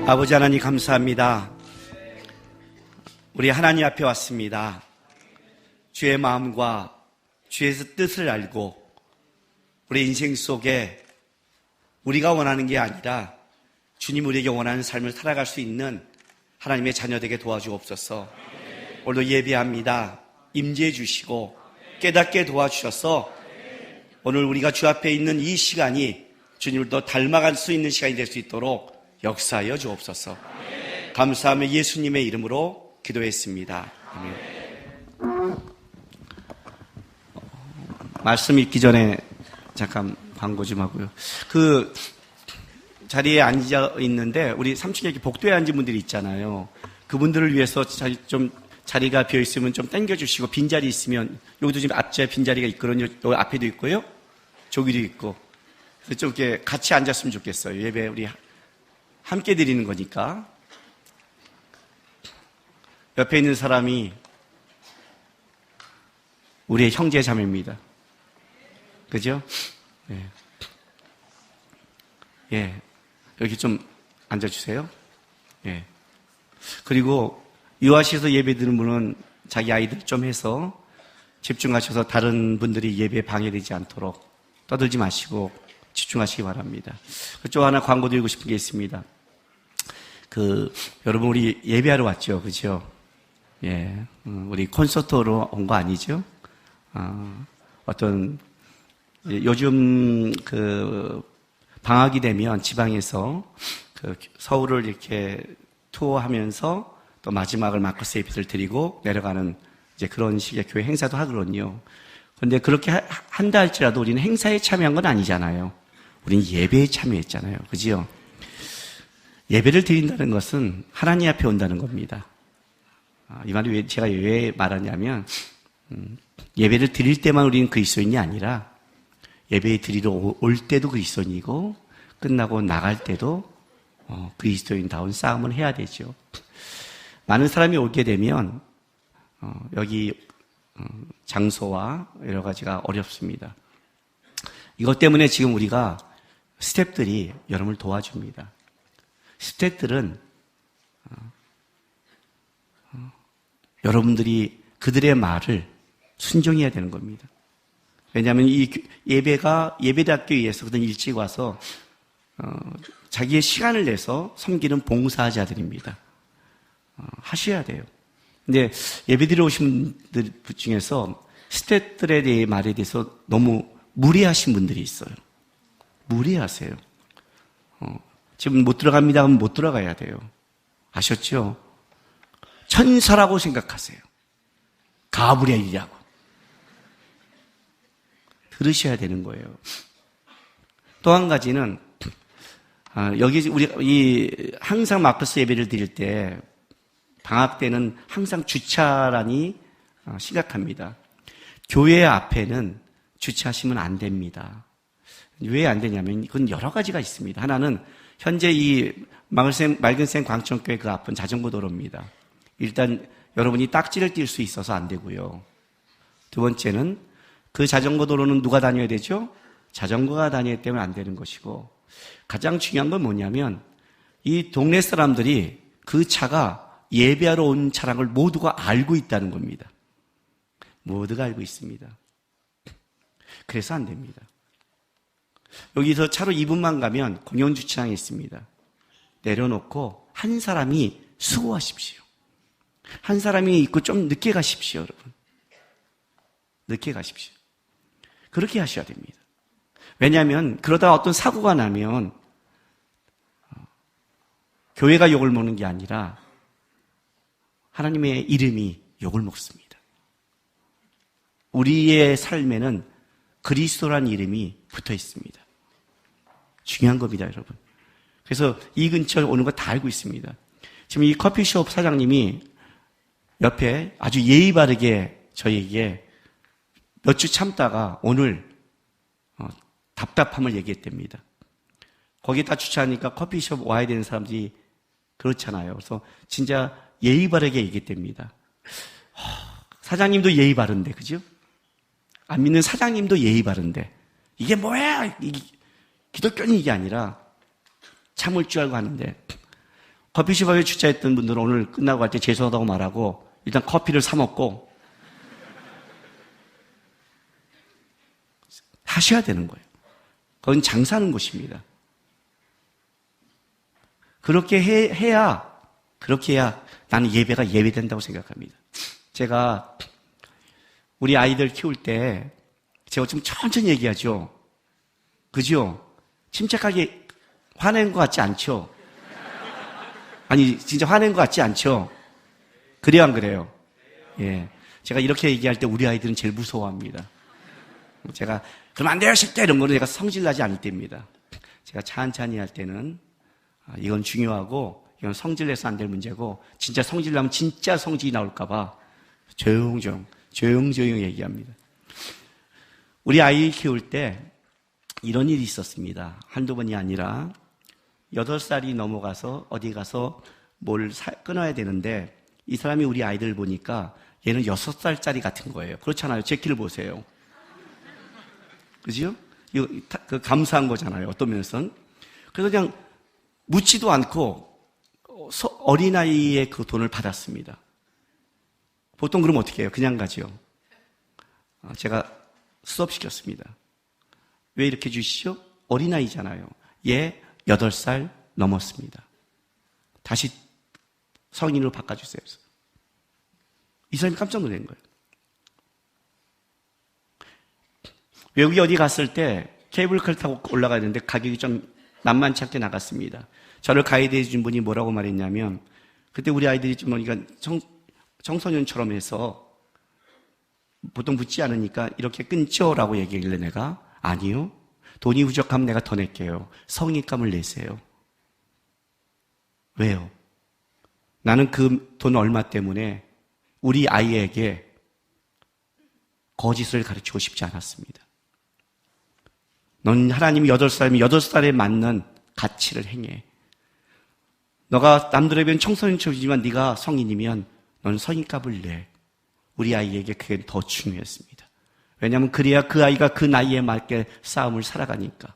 아버지 하나님 감사합니다. 우리 하나님 앞에 왔습니다. 주의 마음과 주의 뜻을 알고 우리 인생 속에 우리가 원하는 게 아니라 주님 우리에게 원하는 삶을 살아갈 수 있는 하나님의 자녀 되게 도와주옵소서. 오늘도 예배합니다. 임재해 주시고 깨닫게 도와주셔서 오늘 우리가 주 앞에 있는 이 시간이 주님을 더 닮아갈 수 있는 시간이 될 수 있도록 역사하여 주옵소서. 감사하며 예수님의 이름으로 기도했습니다. 아멘. 말씀 읽기 전에 잠깐 광고 좀 하고요. 그 자리에 앉아 있는데 우리 3층에 이렇게 복도에 앉은 분들이 있잖아요. 그분들을 위해서 좀 자리가 비어 있으면 좀 당겨주시고, 빈자리 있으면 여기도 지금 앞에 빈자리가 있거든요. 여기 앞에도 있고요. 저기도 있고. 그래서 좀 이렇게 같이 앉았으면 좋겠어요. 예배 우리 함께 드리는 거니까. 옆에 있는 사람이 우리의 형제 자매입니다. 그죠? 예. 예. 여기 좀 앉아주세요. 예. 그리고 유아시에서 예배 드는 분은 자기 아이들 좀 해서 집중하셔서 다른 분들이 예배에 방해되지 않도록 떠들지 마시고 집중하시기 바랍니다. 또 하나 광고 드리고 싶은 게 있습니다. 여러분 우리 예배하러 왔죠, 그죠? 예, 우리 콘서트로 온 거 아니죠? 요즘 방학이 되면 지방에서 서울을 이렇게 투어하면서 또 마지막을 마커스 예배를 드리고 내려가는 이제 그런 식의 교회 행사도 하거든요. 그런데 그렇게 한다 할지라도 우리는 행사에 참여한 건 아니잖아요. 우리는 예배에 참여했잖아요. 그죠? 예배를 드린다는 것은 하나님 앞에 온다는 겁니다. 이 말이 제가 왜 말하냐면, 예배를 드릴 때만 우리는 그리스도인이 아니라 예배에 드리러 올 때도 그리스도인이고 끝나고 나갈 때도 그리스도인다운 싸움을 해야 되죠. 많은 사람이 오게 되면 여기 장소와 여러 가지가 어렵습니다. 이것 때문에 지금 우리가 스태프들이 여러분을 도와줍니다. 스태프들은 여러분들이 그들의 말을 순종해야 되는 겁니다. 왜냐하면 이 예배가 예배답기 위해서 그들은 일찍 와서 자기의 시간을 내서 섬기는 봉사자들입니다. 하셔야 돼요. 근데 예배드리러 오신 분들 중에서 스태프들에 대해 말에 대해서 너무 무례하신 분들이 있어요. 무례하세요. 지금 못 들어갑니다 하면 못 들어가야 돼요. 아셨죠? 천사라고 생각하세요. 가브리엘이라고. 들으셔야 되는 거예요. 또 한 가지는, 여기 우리 항상 마커스 예배를 드릴 때 방학 때는 항상 주차란이 심각합니다. 교회 앞에는 주차하시면 안 됩니다. 왜 안 되냐면 그건 여러 가지가 있습니다. 하나는 현재 이 맑은샘 광천교회 그 앞은 자전거 도로입니다. 일단 여러분이 딱지를 띌 수 있어서 안 되고요. 두 번째는 그 자전거 도로는 누가 다녀야 되죠? 자전거가 다녀야 때문에 안 되는 것이고, 가장 중요한 건 뭐냐면 이 동네 사람들이 그 차가 예배하러 온 차라는 걸 모두가 알고 있다는 겁니다. 모두가 알고 있습니다. 그래서 안 됩니다. 여기서 차로 2분만 가면 공영주차장이 있습니다. 내려놓고 한 사람이 수고하십시오. 한 사람이 있고 좀 늦게 가십시오, 여러분. 늦게 가십시오. 그렇게 하셔야 됩니다. 왜냐하면 그러다가 어떤 사고가 나면 교회가 욕을 먹는 게 아니라 하나님의 이름이 욕을 먹습니다. 우리의 삶에는 그리스도라는 이름이 붙어 있습니다. 중요한 겁니다, 여러분. 그래서 이 근처에 오는 거 다 알고 있습니다. 지금 이 커피숍 사장님이 옆에 아주 예의 바르게 저희에게 몇 주 참다가 오늘 답답함을 얘기했답니다. 거기다 주차하니까 커피숍 와야 되는 사람들이 그렇잖아요. 그래서 진짜 예의 바르게 얘기했답니다. 사장님도 예의 바른데, 그죠? 안 믿는 사장님도 예의 바른데 이게 뭐야? 기독교는 이게 아니라 참을 줄 알고 하는데 커피숍에 주차했던 분들은 오늘 끝나고 갈 때 죄송하다고 말하고 일단 커피를 사 먹고 하셔야 되는 거예요. 그건 장사하는 곳입니다. 그렇게 해야 나는 예배가 예배된다고 생각합니다. 제가 우리 아이들 키울 때 제가 좀 천천히 얘기하죠. 그죠? 침착하게 화낸 것 같지 않죠? 아니, 진짜 화낸 것 같지 않죠? 그래요, 안 그래요? 예. 제가 이렇게 얘기할 때 우리 아이들은 제일 무서워합니다. 제가, 그럼 안 돼요, 쉽게 이런 거는 제가 성질나지 않을 때입니다. 제가 찬찬히 할 때는, 이건 중요하고, 이건 성질내서 안 될 문제고, 진짜 성질나면 진짜 성질이 나올까봐 조용조용 얘기합니다. 우리 아이 키울 때 이런 일이 있었습니다. 한두 번이 아니라 8살이 넘어가서 어디 가서 뭘 끊어야 되는데 이 사람이 우리 아이들 보니까 얘는 6살짜리 같은 거예요. 그렇잖아요. 제 키를 보세요. 그죠? 이거 감사한 거잖아요. 어떤 면에서는. 그래서 그냥 묻지도 않고 어린아이의 그 돈을 받았습니다. 보통 그러면 어떻게 해요? 그냥 가죠. 제가 수업시켰습니다. 왜 이렇게 주시죠? 어린아이잖아요. 얘 8살 넘었습니다. 다시 성인으로 바꿔주세요. 이 사람이 깜짝 놀란 거예요. 외국에 어디 갔을 때 케이블카를 타고 올라가야 되는데 가격이 좀 만만치 않게 나갔습니다. 저를 가이드해 준 분이 뭐라고 말했냐면 그때 우리 아이들이 좀 그러니까 청소년처럼 해서 보통 묻지 않으니까 이렇게 끊죠? 라고 얘기하길래 내가 아니요. 돈이 부족하면 내가 더 낼게요. 성의감을 내세요. 왜요? 나는 그 돈 얼마 때문에 우리 아이에게 거짓을 가르치고 싶지 않았습니다. 넌 하나님이 8살이면 8살에 맞는 가치를 행해. 너가 남들에 비하면 청소년처럼이지만 네가 성인이면 넌 성의값을 내. 우리 아이에게 그게 더 중요했습니다. 왜냐하면 그래야 그 아이가 그 나이에 맞게 싸움을 살아가니까.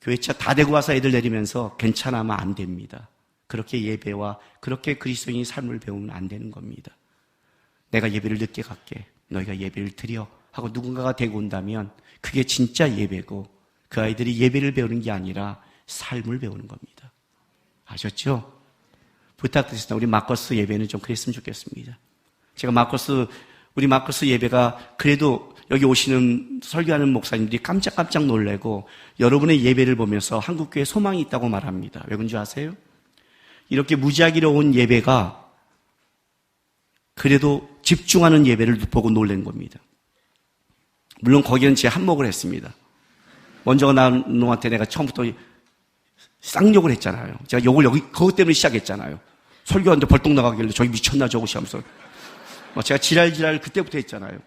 교회차 다 되고 와서 애들 내리면서 괜찮아하면 안 됩니다. 그렇게 예배와 그렇게 그리스도인의 삶을 배우면 안 되는 겁니다. 내가 예배를 늦게 갈게. 너희가 예배를 드려. 하고 누군가가 데리고 온다면 그게 진짜 예배고 그 아이들이 예배를 배우는 게 아니라 삶을 배우는 겁니다. 아셨죠? 부탁드립니다. 우리 마커스 예배는 좀 그랬으면 좋겠습니다. 제가 우리 마커스 예배가 그래도 여기 오시는 설교하는 목사님들이 깜짝깜짝 놀래고 여러분의 예배를 보면서 한국교회에 소망이 있다고 말합니다. 왜 그런지 아세요? 이렇게 무지하기로 온 예배가 그래도 집중하는 예배를 보고 놀란 겁니다. 물론 거기는 제 한몫을 했습니다. 먼저 나온 놈한테 내가 처음부터 쌍욕을 했잖아요. 제가 욕을 그것 때문에 시작했잖아요. 설교하는데 벌떡 나가길래 저기 미쳤나 저것이 하면서 제가 지랄 그때부터 했잖아요.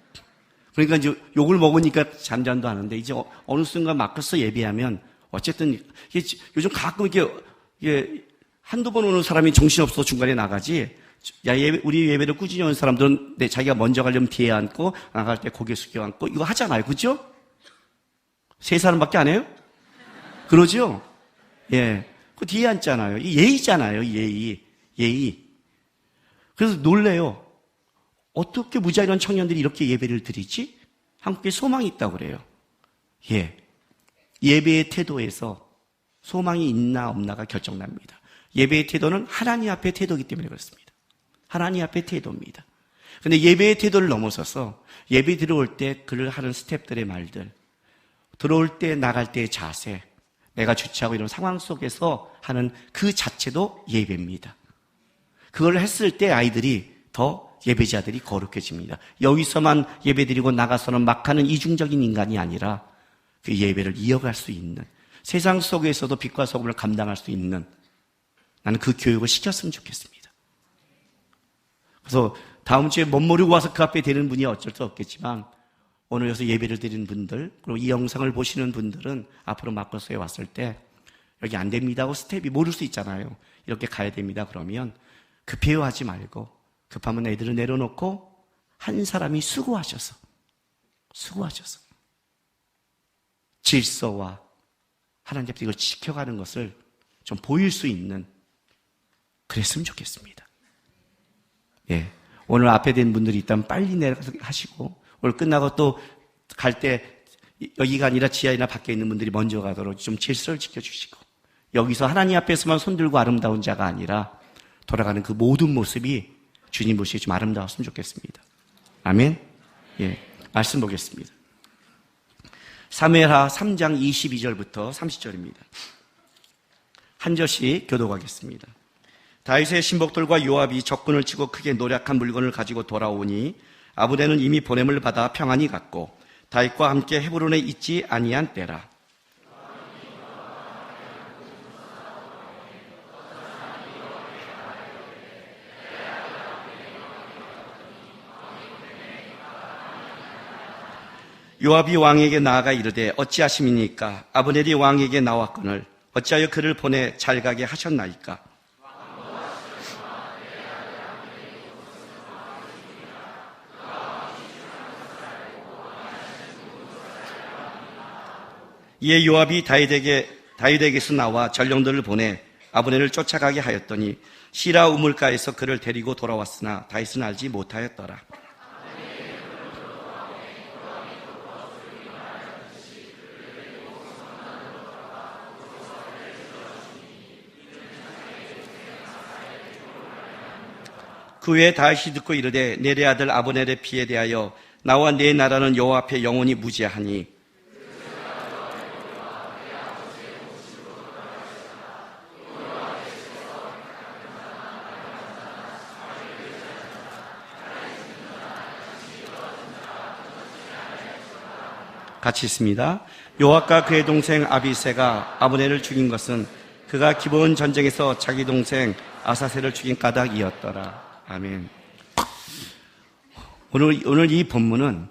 그러니까 이제 욕을 먹으니까 잠잠도 하는데 이제 어느 순간 마커스 예배하면 어쨌든 요즘 가끔 이게 한두 번 오는 사람이 정신없어서 중간에 나가지 우리 예배를 꾸준히 오는 사람들은 자기가 먼저 가려면 뒤에 앉고 나갈 때 고개 숙여 앉고 이거 하잖아요. 그죠? 3사람밖에 안 해요? 그러죠? 예. 그 뒤에 앉잖아요. 이 예의잖아요. 예의. 그래서 놀래요. 어떻게 무자이런 청년들이 이렇게 예배를 드리지? 한국에 소망이 있다고 그래요. 예. 예배의 태도에서 소망이 있나 없나가 결정납니다. 예배의 태도는 하나님 앞의 태도이기 때문에 그렇습니다. 하나님 앞의 태도입니다. 근데 예배의 태도를 넘어서서 예배 들어올 때 그를 하는 스텝들의 말들, 들어올 때 나갈 때의 자세, 내가 주차하고 이런 상황 속에서 하는 그 자체도 예배입니다. 그걸 했을 때 아이들이 더 예배자들이 거룩해집니다. 여기서만 예배드리고 나가서는 막 하는 이중적인 인간이 아니라 그 예배를 이어갈 수 있는 세상 속에서도 빛과 소금을 감당할 수 있는 나는 그 교육을 시켰으면 좋겠습니다. 그래서 다음 주에 못 모르고 와서 그 앞에 되는 분이 어쩔 수 없겠지만 오늘 여기서 예배를 드리는 분들 그리고 이 영상을 보시는 분들은 앞으로 마커스에 왔을 때 여기 안 됩니다 하고 스텝이 모를 수 있잖아요. 이렇게 가야 됩니다. 그러면 급해요하지 말고 급하면 애들을 내려놓고 한 사람이 수고하셔서 질서와 하나님 앞에서 이걸 지켜가는 것을 좀 보일 수 있는 그랬으면 좋겠습니다. 예. 오늘 앞에 된 분들이 있다면 빨리 내려가서 하시고, 오늘 끝나고 또 갈 때 여기가 아니라 지하이나 밖에 있는 분들이 먼저 가도록 좀 질서를 지켜주시고, 여기서 하나님 앞에서만 손들고 아름다운 자가 아니라 돌아가는 그 모든 모습이 주님 보시기에 좀 아름다웠으면 좋겠습니다. 아멘. 예. 말씀 보겠습니다. 사무엘하 3장 22절부터 30절입니다. 한 절씩 교독하겠습니다. 다윗의 신복들과 요압이 적군을 치고 크게 노력한 물건을 가지고 돌아오니 아브넬은 이미 보냄을 받아 평안히 갔고 다윗과 함께 헤브론에 있지 아니한 때라. 요압이 왕에게 나아가 이르되 어찌하심이니까? 아브넬이 왕에게 나왔거늘 어찌하여 그를 보내 잘 가게 하셨나이까? 이에 요압이 다윗에게서 나와 전령들을 보내 아브넬을 쫓아가게 하였더니 시라 우물가에서 그를 데리고 돌아왔으나 다윗은 알지 못하였더라. 그 후에 다윗이 듣고 이르되 내레 아들 아브넬의 피에 대하여 나와 내 나라는 여호와 앞에 영원히 무죄하니 같이 있습니다. 요압과 그의 동생 아비새가 아브넬을 죽인 것은 그가 기브온 전쟁에서 자기 동생 아사셀을 죽인 까닭이었더라. 아멘. 오늘 이 본문은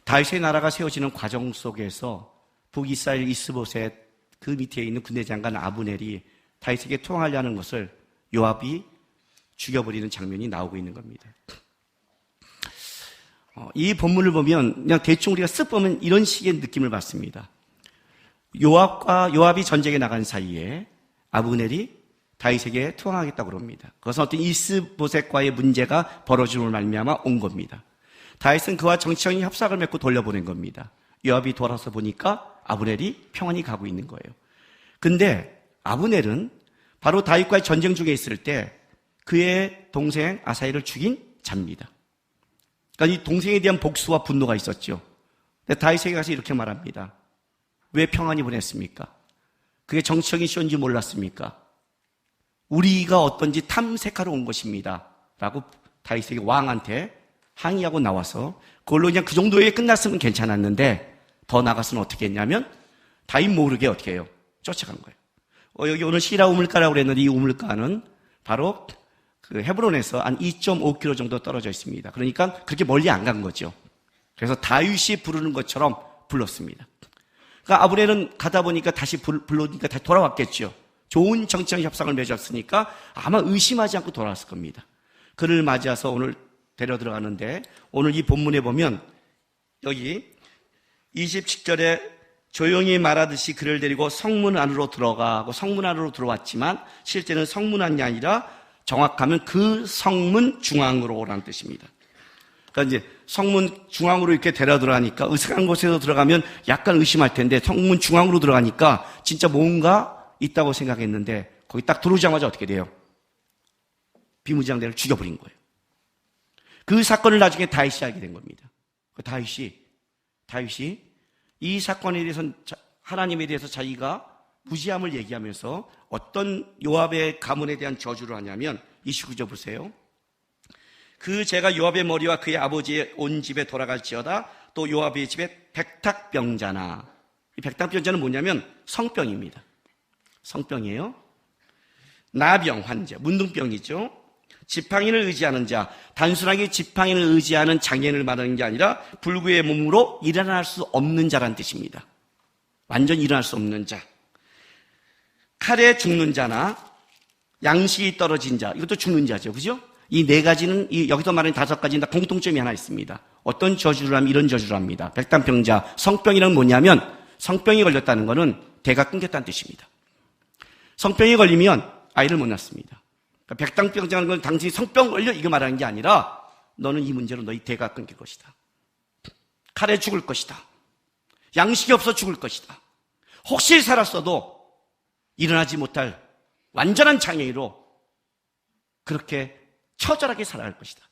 다윗의 나라가 세워지는 과정 속에서 북이스라엘 이스보셋 그 밑에 있는 군대 장관 아브넬이 다윗에게 통하려는 것을 요압이 죽여버리는 장면이 나오고 있는 겁니다. 이 본문을 보면 그냥 대충 우리가 쓱 보면 이런 식의 느낌을 받습니다. 요압이 전쟁에 나간 사이에 아브넬이 다윗에게 투항하겠다고 그럽니다. 그것은 어떤 이스보셋과의 문제가 벌어짐으로 말미암아 온 겁니다. 다윗은 그와 정치적인 협상을 맺고 돌려보낸 겁니다. 요압이 돌아서 보니까 아브넬이 평안히 가고 있는 거예요. 근데 아브넬은 바로 다윗과의 전쟁 중에 있을 때 그의 동생 아사헬을 죽인 자입니다. 그러니까 이 동생에 대한 복수와 분노가 있었죠. 근데 다윗에게 가서 이렇게 말합니다. 왜 평안히 보냈습니까? 그게 정치적인 쇼인지 몰랐습니까? 우리가 어떤지 탐색하러 온 것입니다. 라고 다윗에게 왕한테 항의하고 나와서 그걸로 그냥 그 정도에 끝났으면 괜찮았는데 더 나가서는 어떻게 했냐면 다윗 모르게 어떻게 해요? 쫓아간 거예요. 여기 오늘 시라 우물가라고 그랬는데 이 우물가는 바로 그 헤브론에서 한 2.5km 정도 떨어져 있습니다. 그러니까 그렇게 멀리 안 간 거죠. 그래서 다윗이 부르는 것처럼 불렀습니다. 그러니까 아브넬은 가다 보니까 다시 불러니까 다시 돌아왔겠죠. 좋은 정치적 협상을 맺었으니까 아마 의심하지 않고 돌아왔을 겁니다. 그를 맞이해서 오늘 데려 들어가는데 오늘 이 본문에 보면 여기 27절에 조용히 말하듯이 그를 데리고 성문 안으로 들어가고 성문 안으로 들어왔지만 실제는 성문 안이 아니라 정확하면 그 성문 중앙으로 오라는 뜻입니다. 그러니까 이제 성문 중앙으로 이렇게 데려 들어가니까 으슥한 곳에서 들어가면 약간 의심할 텐데 성문 중앙으로 들어가니까 진짜 뭔가 있다고 생각했는데 거기 딱 들어오자마자 어떻게 돼요? 비무장대를 죽여버린 거예요. 그 사건을 나중에 다윗이 알게 된 겁니다. 다윗이 이 사건에 대해서 하나님에 대해서 자기가 무지함을 얘기하면서 어떤 요압의 가문에 대한 저주를 하냐면 29절 보세요. 그 제가 요압의 머리와 그의 아버지의 온 집에 돌아갈지어다. 또 요압의 집에 백탁병자나, 이 백탁병자는 뭐냐면 성병입니다. 성병이에요. 나병 환자, 문둥병이죠. 지팡이를 의지하는 자, 단순하게 지팡이를 의지하는 장애인을 말하는 게 아니라 불구의 몸으로 일어날 수 없는 자란 뜻입니다. 완전히 일어날 수 없는 자. 칼에 죽는 자나 양식이 떨어진 자, 이것도 죽는 자죠. 그죠? 이 네 가지는 여기서 말하는 5가지는 다 공통점이 하나 있습니다. 어떤 저주를 하면 이런 저주를 합니다. 백담병자, 성병이란 뭐냐면 성병이 걸렸다는 것은 대가 끊겼다는 뜻입니다. 성병이 걸리면 아이를 못 낳습니다. 그러니까 백당병자는 건 당신이 성병 걸려 이거 말하는 게 아니라 너는 이 문제로 너희 대가 끊길 것이다. 칼에 죽을 것이다. 양식이 없어 죽을 것이다. 혹시 살았어도 일어나지 못할 완전한 장애인으로 그렇게 처절하게 살아야 할 것이다.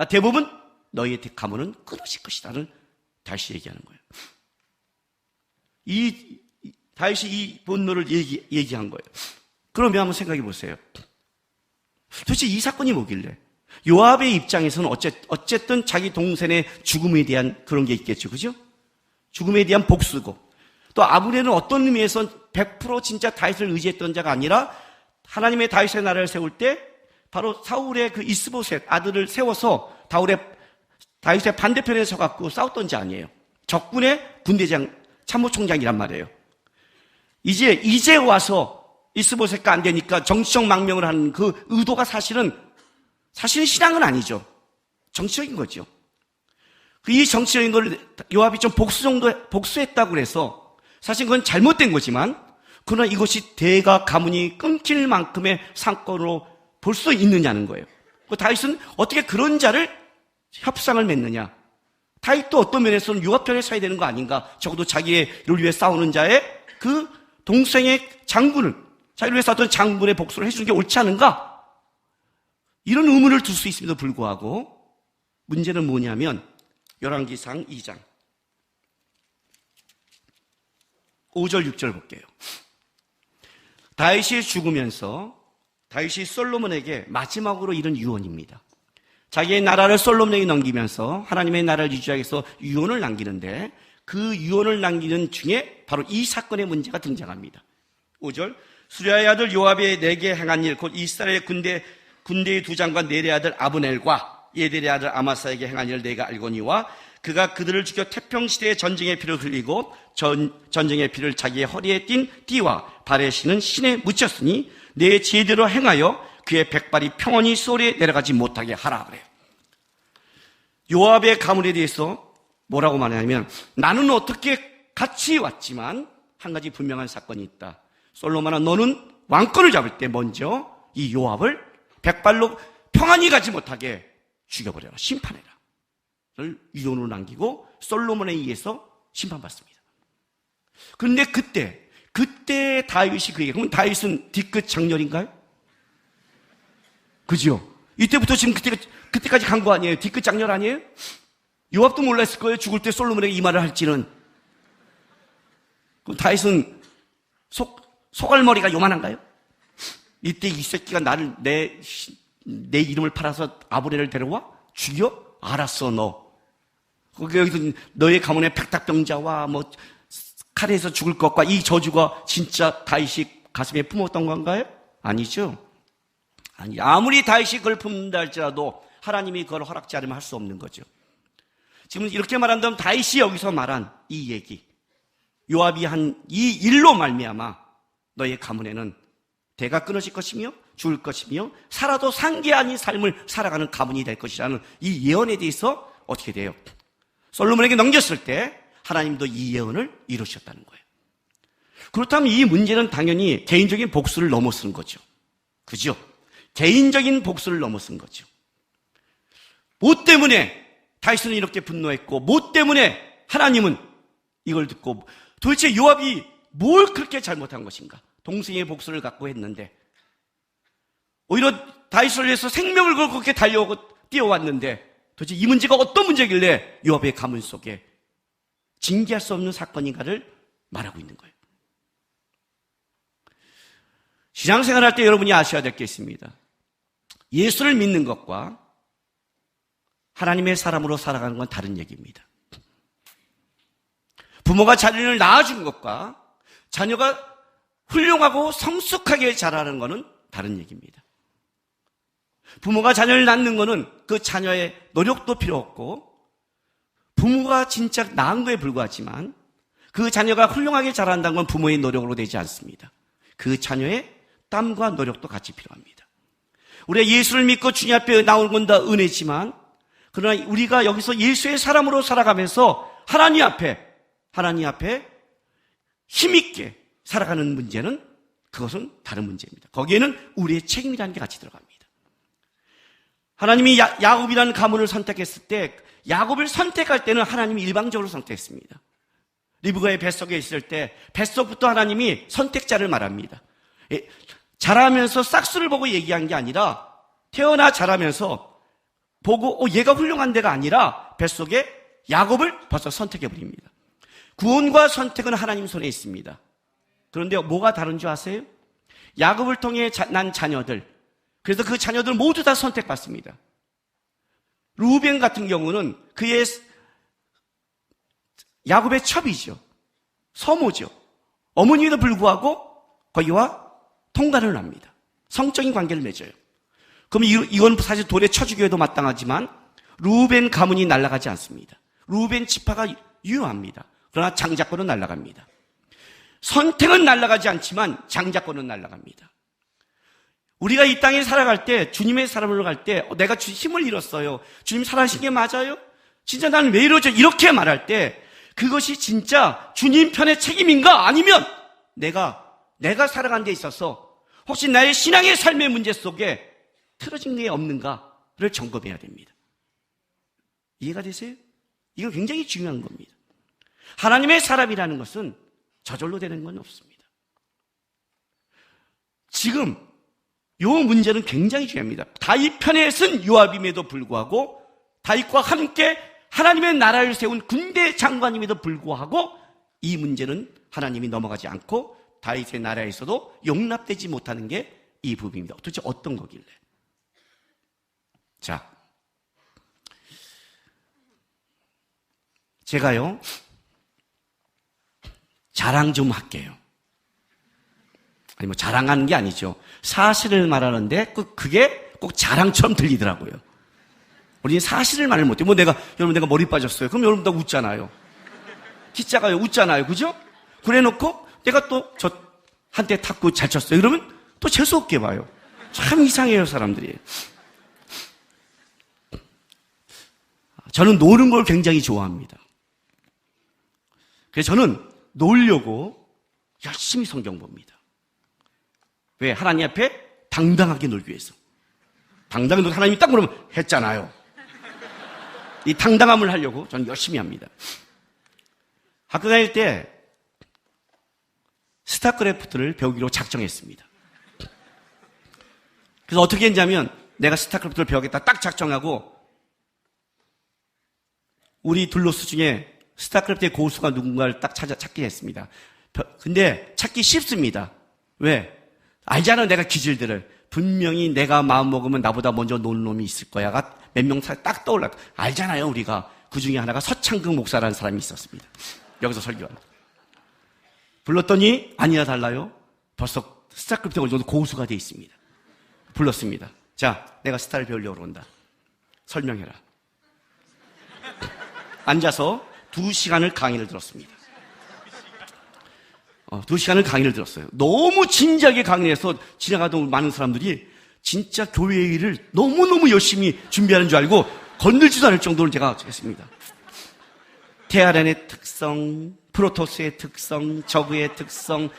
대부분 너희의 가문은 끊어질 것이다를 다시 얘기하는 거예요. 다시 이 분노를 얘기한 거예요. 그러면 한번 생각해 보세요. 도대체 이 사건이 뭐길래? 요압의 입장에서는 어쨌든 자기 동생의 죽음에 대한 그런 게 있겠죠. 그죠? 죽음에 대한 복수고. 또 아브넬은 어떤 의미에서 100% 진짜 다윗을 의지했던 자가 아니라 하나님의 다윗의 나라를 세울 때 바로 사울의 그 이스보셋 아들을 세워서 다윗의 반대편에 서갖고 싸웠던 자 아니에요. 적군의 군대장, 참모총장이란 말이에요. 이제 와서 이스보셋과 안 되니까 정치적 망명을 하는 그 의도가 사실은 신앙은 아니죠. 정치적인 거죠. 이 정치적인 걸 요압이 좀 복수했다고 그래서 사실 그건 잘못된 거지만 그러나 이것이 대가 가문이 끊길 만큼의 사건으로 볼 수 있느냐는 거예요. 다윗은 어떻게 그런 자를 협상을 맺느냐. 다윗도 어떤 면에서는 요압 편에 서야 되는 거 아닌가. 적어도 자기를 위해 싸우는 자의 그 동생의 장군을, 자기를 위해 싸웠던 장군의 복수를 해주는 게 옳지 않은가. 이런 의문을 둘 수 있음에도 불구하고 문제는 뭐냐면 열왕기상 2장 5절 6절 볼게요. 다윗이 죽으면서 다윗이 솔로몬에게 마지막으로 이런 유언입니다. 자기의 나라를 솔로몬에게 넘기면서 하나님의 나라를 유지하기 위해서 유언을 남기는데 그 유언을 남기는 중에 바로 이 사건의 문제가 등장합니다. 5절 수리아의 아들 요압이 내게 행한 일 곧 이스라엘 군대의 두 장관 네레 아들 아브넬과 예델의 아들 아마사에게 행한 일을 내가 알거니와 그가 그들을 죽여 태평시대의 전쟁의 피를 흘리고 전쟁의 피를 자기의 허리에 띤 띠와 발에 신은 신에 묻혔으니 내 제대로 행하여 그의 백발이 평온히 소리에 내려가지 못하게 하라 그래요. 요압의 가문에 대해서 뭐라고 말하냐면 나는 어떻게 같이 왔지만 한 가지 분명한 사건이 있다. 솔로몬아 너는 왕권을 잡을 때 먼저 이 요압을 백발로 평안히 가지 못하게 죽여버려라. 심판해라. 를 유언으로 남기고 솔로몬에 의해서 심판받습니다. 그런데 그때 다윗이 그에게 그러면 다윗은 뒤끝 장렬인가요? 그죠? 이때부터 지금 그때까지 간 거 아니에요? 뒤끝 장렬 아니에요? 요압도 몰랐을 거예요. 죽을 때 솔로몬에게 이 말을 할지는. 그럼 다윗은 소갈머리가 요만한가요? 이때 이 새끼가 내 이름을 팔아서 아브넬을 데려와? 죽여? 알았어, 너. 여기서 너의 가문에 백탁병자와 칼에서 죽을 것과 이 저주가 진짜 다윗이 가슴에 품었던 건가요? 아니죠. 아무리 다윗이 그걸 품는다 할지라도 하나님이 그걸 허락지 않으면 할 수 없는 거죠. 지금 이렇게 말한다면 다윗이 여기서 말한 이 얘기, 요압이 한 이 일로 말미암아 너의 가문에는 대가 끊어질 것이며 죽을 것이며 살아도 상계 아닌 삶을 살아가는 가문이 될 것이라는 이 예언에 대해서 어떻게 돼요? 솔로몬에게 넘겼을 때 하나님도 이 예언을 이루셨다는 거예요. 그렇다면 이 문제는 당연히 개인적인 복수를 넘어선 거죠. 그죠? 개인적인 복수를 넘어선 거죠. 뭐 때문에 다윗은 이렇게 분노했고 뭐 때문에 하나님은 이걸 듣고 도대체 요압이 뭘 그렇게 잘못한 것인가? 동생의 복수를 갖고 했는데 오히려 다윗을 위해서 생명을 걸고 그렇게 달려오고 뛰어왔는데 도대체 이 문제가 어떤 문제길래 요압의 가문 속에 징계할 수 없는 사건인가를 말하고 있는 거예요. 신앙생활할 때 여러분이 아셔야 될 게 있습니다. 예수를 믿는 것과 하나님의 사람으로 살아가는 건 다른 얘기입니다. 부모가 자녀를 낳아준 것과 자녀가 훌륭하고 성숙하게 자라는 것은 다른 얘기입니다. 부모가 자녀를 낳는 것은 그 자녀의 노력도 필요 없고 부모가 진짜 낳은 거에 불과하지만 그 자녀가 훌륭하게 자란다는 건 부모의 노력으로 되지 않습니다. 그 자녀의 땀과 노력도 같이 필요합니다. 우리가 예수를 믿고 주님 앞에 나오는 건 다 은혜지만 그러나 우리가 여기서 예수의 사람으로 살아가면서 하나님 앞에 힘있게 살아가는 문제는 그것은 다른 문제입니다. 거기에는 우리의 책임이라는 게 같이 들어갑니다. 하나님이 야곱이라는 가문을 선택했을 때, 야곱을 선택할 때는 하나님이 일방적으로 선택했습니다. 리브가의 뱃속에 있을 때 뱃속부터 하나님이 선택자를 말합니다. 자라면서 싹수를 보고 얘기한 게 아니라 태어나 자라면서 보고 얘가 훌륭한 데가 아니라 뱃속에 야곱을 벌써 선택해버립니다. 구원과 선택은 하나님 손에 있습니다. 그런데 뭐가 다른 줄 아세요? 야곱을 통해 난 자녀들, 그래서 그 자녀들 모두 다 선택받습니다. 루벤 같은 경우는 그의 야곱의 첩이죠. 서모죠. 어머니에도 불구하고 거기와 통관을 합니다. 성적인 관계를 맺어요. 그럼 이건 사실 돌에 쳐 죽여도 마땅하지만 루벤 가문이 날아가지 않습니다. 루벤 지파가 유효합니다. 그러나 장자권은 날아갑니다. 선택은 날아가지 않지만 장자권은 날아갑니다. 우리가 이 땅에 살아갈 때, 주님의 사람으로 갈 때 내가 힘을 잃었어요. 주님 살아계신 게 맞아요? 진짜 나는 왜 이러죠? 이렇게 말할 때 그것이 진짜 주님 편의 책임인가? 아니면 내가 살아간 데 있어서 혹시 나의 신앙의 삶의 문제 속에 틀어진 게 없는가를 점검해야 됩니다. 이해가 되세요? 이건 굉장히 중요한 겁니다. 하나님의 사람이라는 것은 저절로 되는 건 없습니다. 지금 이 문제는 굉장히 중요합니다. 다윗 편에 쓴 요압임에도 불구하고 다윗과 함께 하나님의 나라를 세운 군대 장관임에도 불구하고 이 문제는 하나님이 넘어가지 않고 다윗의 나라에서도 용납되지 못하는 게 이 부분입니다. 도대체 어떤 거길래? 자, 제가요 자랑 좀 할게요. 아니 뭐 자랑하는 게 아니죠. 사실을 말하는데 그게 꼭 자랑처럼 들리더라고요. 우리는 사실을 말을 못해요. 여러분 내가 머리 빠졌어요. 그럼 여러분 다 웃잖아요. 기자가요 웃잖아요. 그죠? 그래놓고 내가 또 한때 탁구 잘 쳤어요. 그러면 또 재수없게 봐요. 참 이상해요, 사람들이. 저는 노는 걸 굉장히 좋아합니다. 그래서 저는 놀려고 열심히 성경 봅니다. 왜? 하나님 앞에 당당하게 놀기 위해서. 당당하게 놀기 하나님이 딱 그러면 했잖아요. 이 당당함을 하려고 저는 열심히 합니다. 학교 다닐 때 스타크래프트를 배우기로 작정했습니다. 그래서 어떻게 했냐면 내가 스타크래프트를 배우겠다 딱 작정하고 우리 둘로스 중에 스타크래프트의 고수가 누군가를 딱 찾기 했습니다. 근데 찾기 쉽습니다. 왜? 알잖아, 내가 기질들을. 분명히 내가 마음먹으면 나보다 먼저 노는 놈이 있을 거야가 몇 명 딱 떠올라. 알잖아요, 우리가. 그 중에 하나가 서창극 목사라는 사람이 있었습니다. 여기서 설교하는. 불렀더니 아니나 달라요. 벌써 스타크래프트가 어느 정도 고수가 돼 있습니다. 불렀습니다. 자, 내가 스타를 배우려고 그런다. 설명해라. 앉아서 2시간을 강의를 들었습니다. 2시간을 강의를 들었어요. 너무 진지하게 강의를 해서 지나가던 많은 사람들이 진짜 교회 일을 너무너무 열심히 준비하는 줄 알고 건들지도 않을 정도로 제가 했습니다. 테아렌의 특성, 프로토스의 특성, 저그의 특성,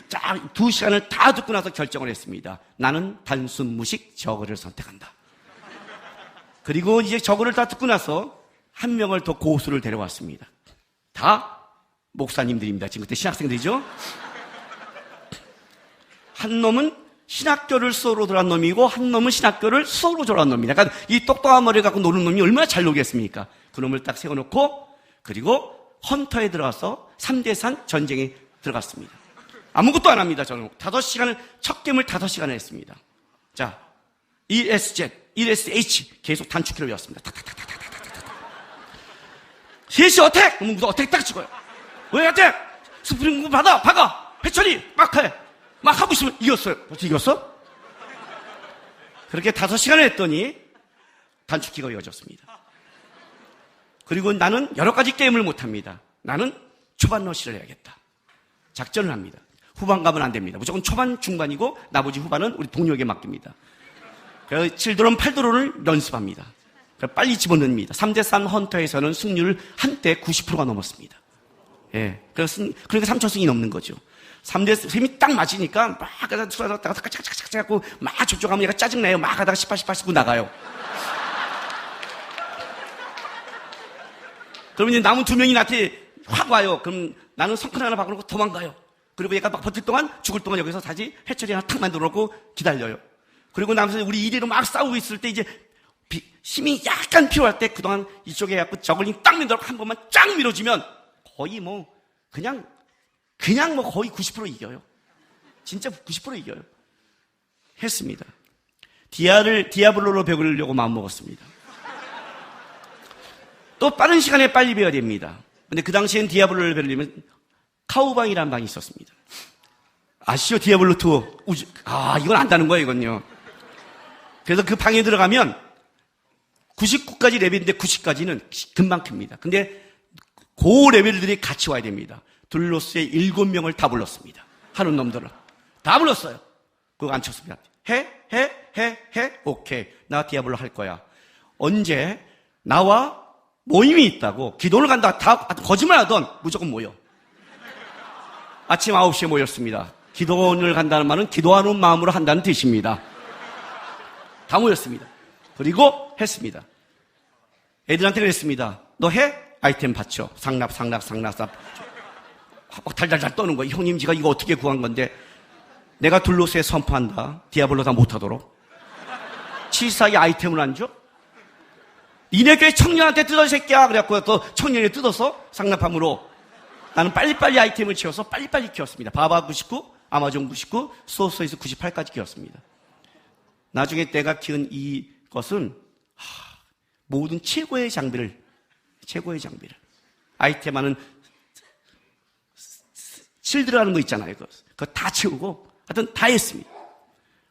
쫙 2시간을 다 듣고 나서 결정을 했습니다. 나는 단순 무식 저그를 선택한다. 그리고 이제 저그를 다 듣고 나서 한 명을 더 고수를 데려왔습니다. 다 목사님들입니다. 지금 그때 신학생들이죠. 한 놈은 신학교를 수어로 들어간 놈이고 한 놈은 신학교를 수어로 졸업한 놈입니다. 그러니까 이 똑똑한 머리를 갖고 노는 놈이 얼마나 잘 놀겠습니까? 그 놈을 딱 세워놓고 그리고 헌터에 들어가서 3대산 전쟁에 들어갔습니다. 아무것도 안 합니다. 저는 5시간을 첫 게임을 5시간을 했습니다. 자, ESZ, ESH 계속 단축키를 외웠습니다. 셋이 어택! 그러면 어택 딱 찍어요. 왜 어택? 스프링 박아! 해철이 막 해! 막 하고 있으면 이겼어요. 벌써 이겼어? 그렇게 5시간을 했더니 단축키가 이어졌습니다. 그리고 나는 여러 가지 게임을 못합니다. 나는 초반 러시를 해야겠다. 작전을 합니다. 후반 가면 안 됩니다. 무조건 초반, 중반이고 나머지 후반은 우리 동료에게 맡깁니다. 그래서 7드론, 8드론을 연습합니다. 빨리 집어넣습니다. 3대3 헌터에서는 승률 한때 90%가 넘었습니다. 예. 그러니까 3천승이 넘는 거죠. 3대3이 딱 맞으니까 막 하다가 막 저쪽 가면 얘가 짜증나요. 막 하다가 18, 19 나가요. 그러면 이제 남은 2명이 나한테 확 와요. 그럼 나는 성큰 하나 박아놓고 도망가요. 그리고 얘가 막 버틸 동안, 죽을 동안 여기서 다시 해처리 하나 탁 만들어 놓고 기다려요. 그리고 나면서 우리 2대로 막 싸우고 있을 때 이제 힘이 약간 필요할 때 그동안 이쪽에 해갖고 저글링 딱 밀어놓고 한 번만 쫙 밀어주면 거의 그냥 거의 90% 이겨요. 진짜 90% 이겨요. 했습니다. 디아블로로 배우려고 마음먹었습니다. 또 빠른 시간에 빨리 배워야 됩니다. 근데 그 당시엔 디아블로를 배우려면 카우방이라는 방이 있었습니다. 아시죠? 디아블로2. 이건 안다는 거예요, 이건요. 그래서 그 방에 들어가면 99까지 레벨인데 90까지는 금방 큽니다. 근데 그 레벨들이 같이 와야 됩니다. 둘로스의 7명을 다 불렀습니다. 하는 놈들은. 다 불렀어요. 그거 안 쳤습니다. 해. 오케이. 나 디아블로 할 거야. 언제 나와 모임이 있다고 기도를 간다. 다 거짓말 하던 무조건 모여. 아침 9시에 모였습니다. 기도원을 간다는 말은 기도하는 마음으로 한다는 뜻입니다. 다 모였습니다. 그리고 했습니다. 애들한테 그랬습니다. 너 해? 아이템 받쳐. 상납. 달달달 떠는 거예요. 형님, 제가 이거 어떻게 구한 건데 내가 둘로스에 선포한다. 디아블로 다 못하도록. 치사하게 아이템을 안 줘? 니네 교회 청년한테 뜯어 이 새끼야. 그래갖고 또 청년이 뜯어서 상납함으로 나는 빨리빨리 아이템을 채워서 빨리빨리 키웠습니다. 바바 99, 아마존 99, 소스에서 98까지 키웠습니다. 나중에 내가 키운 이것은 모든 최고의 장비를 아이템 하는 실 들어가는 거 있잖아요. 그거 다 채우고 하여튼 다 했습니다.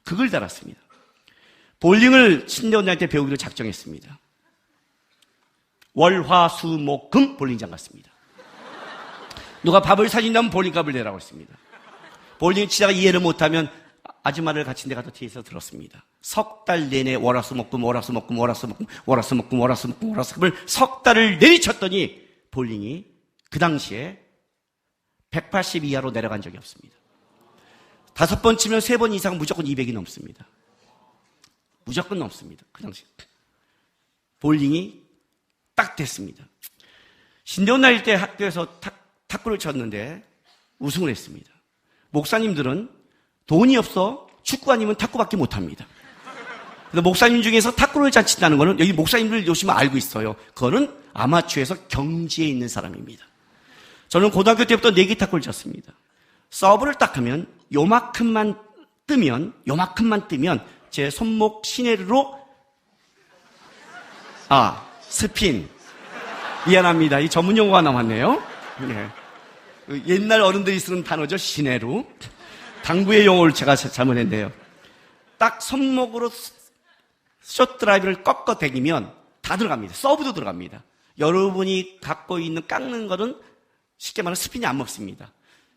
그걸 달았습니다. 볼링을 신대원장한테 배우기로 작정했습니다. 월, 화, 수, 목, 금 볼링장 갔습니다. 누가 밥을 사준다면 볼링값을 내라고 했습니다. 볼링 치다가 이해를 못하면 아줌마를 같이 내가 또 뒤에서 들었습니다. 석 달 내내 월화수목금 월화수목금을 석 달을 내리쳤더니 볼링이 그 당시에 180 이하로 내려간 적이 없습니다. 5번 치면 3번 이상 무조건 200이 넘습니다. 무조건 넘습니다. 그 당시 볼링이 딱 됐습니다. 신대원 다닐 때 학교에서 탁구를 쳤는데 우승을 했습니다. 목사님들은 돈이 없어 축구 아니면 탁구밖에 못합니다. 그래서 목사님 중에서 탁구를 잘 친다는 거는 여기 목사님들 요즘 알고 있어요. 그거는 아마추어에서 경지에 있는 사람입니다. 저는 고등학교 때부터 내기 탁구를 쳤습니다. 서브를 딱 하면 요만큼만 뜨면 제 손목 시내로 스핀. 미안합니다. 이 전문 용어가 나왔네요. 네. 옛날 어른들이 쓰는 단어죠. 시내로. 당구의 용어를 제가 잘못했네요. 딱 손목으로 숏 드라이브를 꺾어 대기면 다 들어갑니다. 서브도 들어갑니다. 여러분이 갖고 있는 깎는 거는 쉽게 말하면 스핀이 안 먹습니다.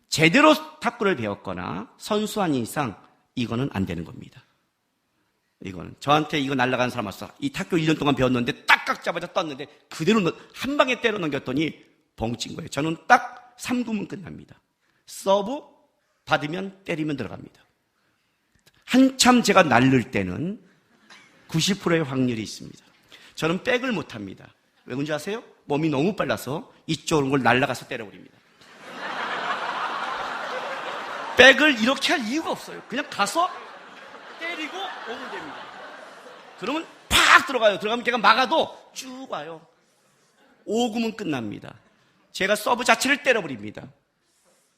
제대로 탁구를 배웠거나 선수 아닌 이상 이거는 안 되는 겁니다. 이거는 저한테 이거 날아간 사람 왔어. 이 탁구 1년 동안 배웠는데 딱 깎자마자 떴는데 그대로 한 방에 때려 넘겼더니 벙찐 거예요. 저는 딱 3구면 끝납니다. 서브 받으면 때리면 들어갑니다. 한참 제가 날릴 때는 90%의 확률이 있습니다. 저는 백을 못합니다. 왜 그런지 아세요? 몸이 너무 빨라서 이쪽으로 걸 날아가서 때려버립니다. 백을 이렇게 할 이유가 없어요. 그냥 가서 때리고 오면 됩니다. 그러면 팍 들어가요. 들어가면 걔가 막아도 쭉 와요. 5구면 끝납니다. 제가 서브 자체를 때려버립니다.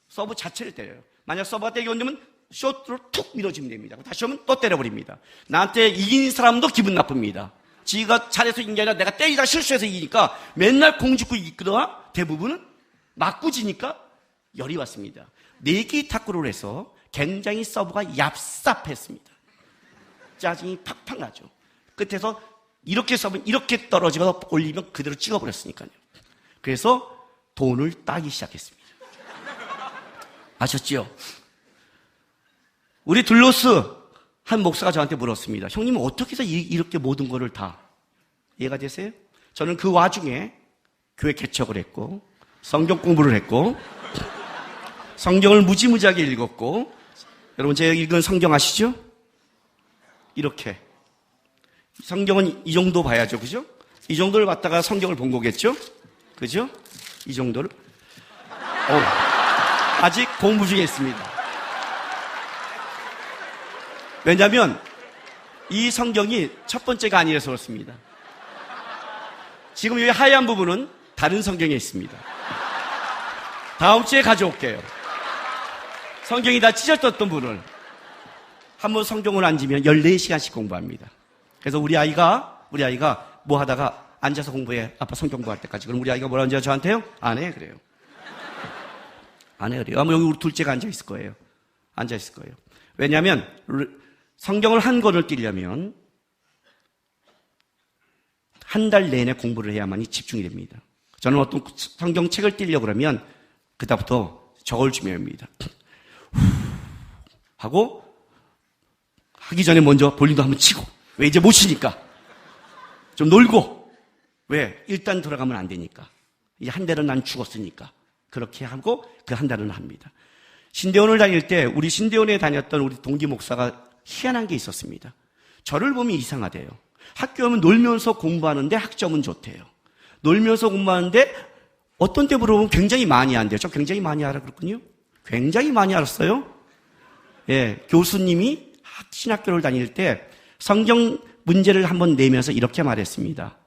서브 자체를 때려요. 만약 서브가 때리기 어려우면 숏으로 툭 밀어주면 됩니다. 다시 오면 또 때려버립니다. 나한테 이긴 사람도 기분 나쁩니다. 지가 잘해서 이긴 게 아니라 내가 때리다가 실수해서 이기니까 맨날 공 짚고 이기거나 대부분은 맞고 지니까 열이 왔습니다. 내기 탁구를 해서 굉장히 서브가 얍삽했습니다. 짜증이 팍팍 나죠. 끝에서 이렇게 서브는 이렇게 떨어지고 올리면 그대로 찍어버렸으니까요. 그래서 돈을 따기 시작했습니다. 아셨죠? 우리 둘로스 한 목사가 저한테 물었습니다. 형님은 어떻게 해서 이렇게 모든 거를 다 이해가 되세요? 저는 그 와중에 교회 개척을 했고 성경 공부를 했고 성경을 무지무지하게 읽었고 여러분 제가 읽은 성경 아시죠? 이렇게 성경은 이 정도 봐야죠. 그죠? 이 정도를 봤다가 성경을 본 거겠죠? 그죠? 이 정도를. 아직 공부 중에 있습니다. 왜냐하면 이 성경이 첫 번째가 아니라서 그렇습니다. 지금 여기 하얀 부분은 다른 성경에 있습니다. 다음 주에 가져올게요. 성경이 다 찢어졌던 분을 한번 성경을 앉으면 14시간씩 공부합니다. 그래서 우리 아이가 뭐 하다가 앉아서 공부해. 아빠 성경 공부할 때까지. 그럼 우리 아이가 뭐라 하는지 저한테요? 안 해. 그래요. 안 해. 그래요. 아마 여기 우리 둘째가 앉아있을 거예요. 앉아있을 거예요. 왜냐하면 성경을 한 권을 띄려면 한 달 내내 공부를 해야만이 집중이 됩니다. 저는 어떤 성경책을 띄려고 그러면 그다음부터 저걸 준비합니다. 하고 하기 전에 먼저 볼링도 한번 치고 왜 이제 못 치니까 좀 놀고 왜 일단 들어가면 안 되니까 이제 한 달은 난 죽었으니까 그렇게 하고 그 한 달은 합니다. 신대원을 다닐 때 우리 신대원에 다녔던 우리 동기 목사가 희한한 게 있었습니다. 저를 보면 이상하대요. 학교 오면 놀면서 공부하는데 학점은 좋대요. 놀면서 공부하는데 어떤 때 물어보면 굉장히 많이 한대요. 저 굉장히 많이 알아 그랬거든요. 굉장히 많이 알았어요. 예, 교수님이 신학교를 다닐 때 성경 문제를 한번 내면서 이렇게 말했습니다.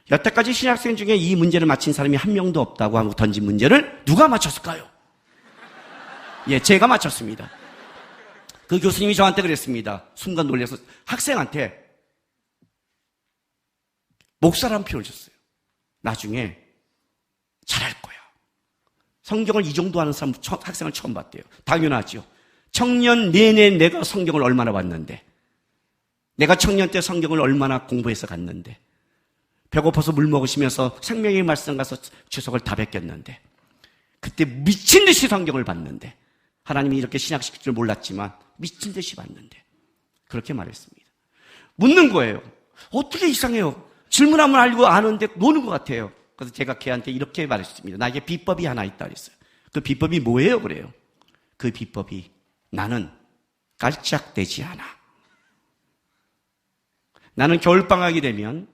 여태까지 신학생 중에 이 문제를 맞힌 사람이 한 명도 없다고 하고 던진 문제를 누가 맞췄을까요? 예, 제가 맞췄습니다. 그 교수님이 저한테 그랬습니다. 순간 놀라서 학생한테 목사라는 표현을 줬어요. 나중에 잘할 거야. 성경을 이 정도 하는 사람 학생을 처음 봤대요. 당연하죠. 청년 내내 내가 성경을 얼마나 봤는데, 내가 청년 때 성경을 얼마나 공부해서 갔는데, 배고파서 물 먹으시면서 생명의 말씀 가서 주석을 다 베꼈는데, 그때 미친 듯이 성경을 봤는데, 하나님이 이렇게 신학시킬 줄 몰랐지만 미친 듯이 봤는데 그렇게 말했습니다. 묻는 거예요. 어떻게 이상해요? 질문하면 알고 아는데 노는 것 같아요. 그래서 제가 걔한테 이렇게 말했습니다. 나에게 비법이 하나 있다 그랬어요. 그 비법이 뭐예요? 그래요. 그 비법이 나는 깔짝대지 않아. 나는 겨울방학이 되면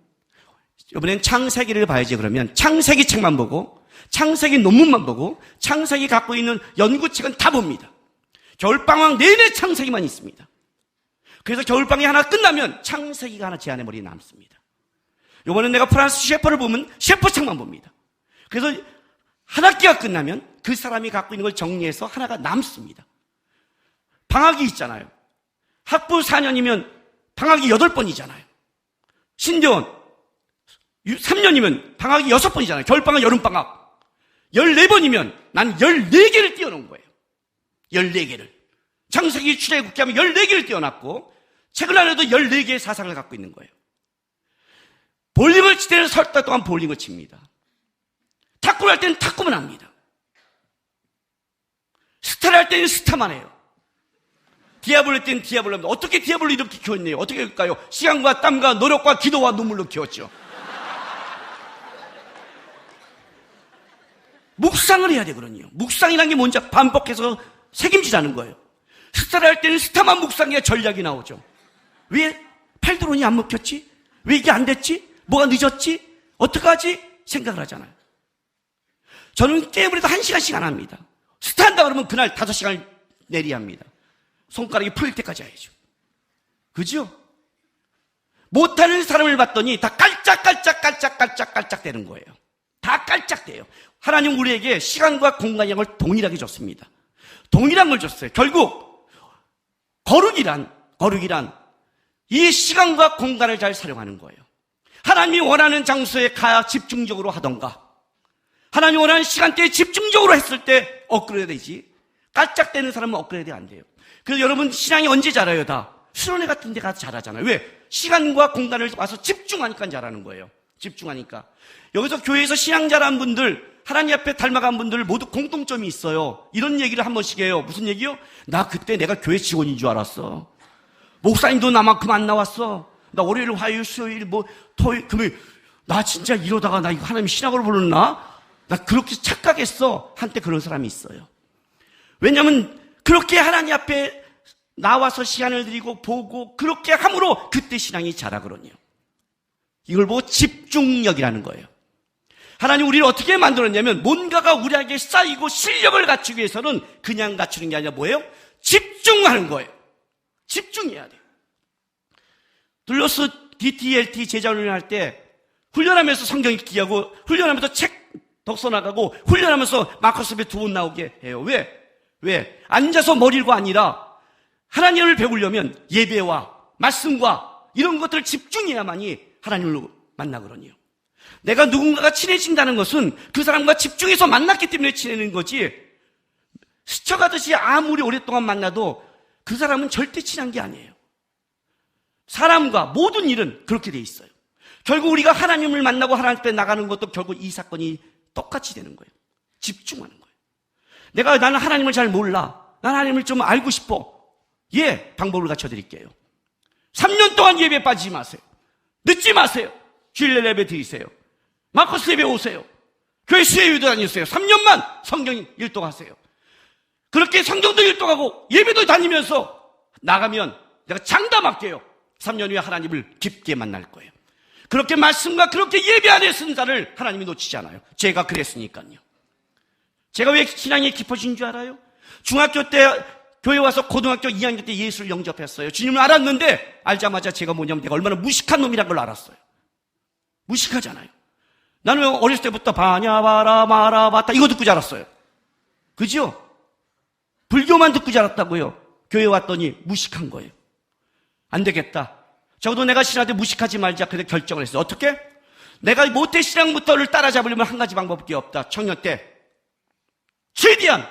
이번엔 창세기를 봐야지 그러면 창세기 책만 보고 창세기 논문만 보고 창세기 갖고 있는 연구책은 다 봅니다. 겨울방학 내내 창세기만 있습니다. 그래서 겨울방학이 하나 끝나면 창세기가 하나 제 안에 머리에 남습니다. 이번엔 내가 프란스 셰퍼를 보면 셰퍼 책만 봅니다. 그래서 한 학기가 끝나면 그 사람이 갖고 있는 걸 정리해서 하나가 남습니다. 방학이 있잖아요. 학부 4년이면 방학이 8번이잖아요. 신대원 3년이면 방학이 6번이잖아요. 겨울방학, 여름방학. 14번이면 난 14개를 띄워놓은 거예요. 14개를. 창세기 출애굽기 하면 14개를 띄워놨고 책을 안 해도 14개의 사상을 갖고 있는 거예요. 볼링을 칠 때는 설 달 동안 볼링을 칩니다. 탁구를 할 때는 탁구만 합니다. 스타를 할 때는 스타만 해요. 디아블로 할 때는 디아블로 합니다. 어떻게 디아블로 이렇게 키웠네요? 어떻게 할까요? 시간과 땀과 노력과 기도와 눈물로 키웠죠. 묵상을 해야 되거든요. 묵상이라는 게 뭔지 반복해서 책임지라는 거예요. 스타를 할 때는 스타만 묵상해야 전략이 나오죠. 왜 팔드론이 안 먹혔지? 왜 이게 안 됐지? 뭐가 늦었지? 어떡하지? 생각을 하잖아요. 저는 게임을 해도 1시간씩 안 합니다. 스타 한다 그러면 그날 5시간을 내리합니다. 손가락이 풀릴 때까지 해야죠. 그죠? 못하는 사람을 봤더니 다 깔짝깔짝 되는 거예요. 다 깔짝대요. 하나님 우리에게 시간과 공간의 걸 동일하게 줬습니다. 동일한 걸 줬어요. 결국 거룩이란 이 시간과 공간을 잘 사용하는 거예요. 하나님이 원하는 장소에 가야 집중적으로 하던가, 하나님이 원하는 시간대에 집중적으로 했을 때 업그레이드 되지, 깔짝대는 사람은 업그레이드 안 돼요. 그래서 여러분 신앙이 언제 자라요? 다 수련회 같은 데 가서 잘하잖아요. 왜? 시간과 공간을 와서 집중하니까 잘하는 거예요. 집중하니까. 여기서 교회에서 신앙 자란 분들, 하나님 앞에 닮아간 분들 모두 공통점이 있어요. 이런 얘기를 한 번씩 해요. 무슨 얘기요? 나 그때 내가 교회 직원인 줄 알았어. 목사님도 나만큼 안 나왔어. 나 월요일, 화요일, 수요일, 토요일, 금요일. 나 진짜 이러다가 나 이거 하나님 신학으로 부르나? 나 그렇게 착각했어. 한때 그런 사람이 있어요. 왜냐하면 그렇게 하나님 앞에 나와서 시간을 드리고 보고 그렇게 함으로 그때 신앙이 자라거든요. 이걸 보고 집중력이라는 거예요. 하나님 우리를 어떻게 만들었냐면 뭔가가 우리에게 쌓이고 실력을 갖추기 위해서는 그냥 갖추는 게 아니라 뭐예요? 집중하는 거예요. 집중해야 돼요. 둘러스 DTLT 제자훈련을 할 때 훈련하면서 성경 읽기하고 훈련하면서 책 독서 나가고 훈련하면서 마커스 배 2번 나오게 해요. 왜? 앉아서 머리가 아니라 하나님을 배우려면 예배와 말씀과 이런 것들을 집중해야만이 하나님을 만나거든요. 내가 누군가가 친해진다는 것은 그 사람과 집중해서 만났기 때문에 친해지는 거지, 스쳐가듯이 아무리 오랫동안 만나도 그 사람은 절대 친한 게 아니에요. 사람과 모든 일은 그렇게 돼 있어요. 결국 우리가 하나님을 만나고 하나님 앞에 나가는 것도 결국 이 사건이 똑같이 되는 거예요. 집중하는 거예요. 나는 하나님을 잘 몰라. 나는 하나님을 좀 알고 싶어. 예, 방법을 갖춰드릴게요. 3년 동안 예배에 빠지지 마세요. 늦지 마세요. 주일 예배 드리세요. 마커스 예배 오세요. 교회 수요일도 다니세요. 3년만 성경 일독하세요. 그렇게 성경도 일독하고 예배도 다니면서 나가면 내가 장담할게요. 3년 후에 하나님을 깊게 만날 거예요. 그렇게 말씀과 그렇게 예배 안에 쓴 자를 하나님이 놓치지 않아요. 제가 그랬으니까요. 제가 왜 신앙이 깊어진 줄 알아요? 중학교 때 교회 와서 고등학교 2학년 때 예수를 영접했어요. 주님을 알았는데 알자마자 제가 뭐냐면 내가 얼마나 무식한 놈이란 걸 알았어요. 무식하잖아요. 나는 어렸을 때부터 바냐바라 마라바타 이거 듣고 자랐어요. 그죠? 불교만 듣고 자랐다고요. 교회 왔더니 무식한 거예요. 안 되겠다. 적어도 내가 신하한테 무식하지 말자. 그래 결정을 했어요. 어떻게? 내가 모태신앙부터를 따라잡으려면 한 가지 방법밖에 없다. 청년 때 최대한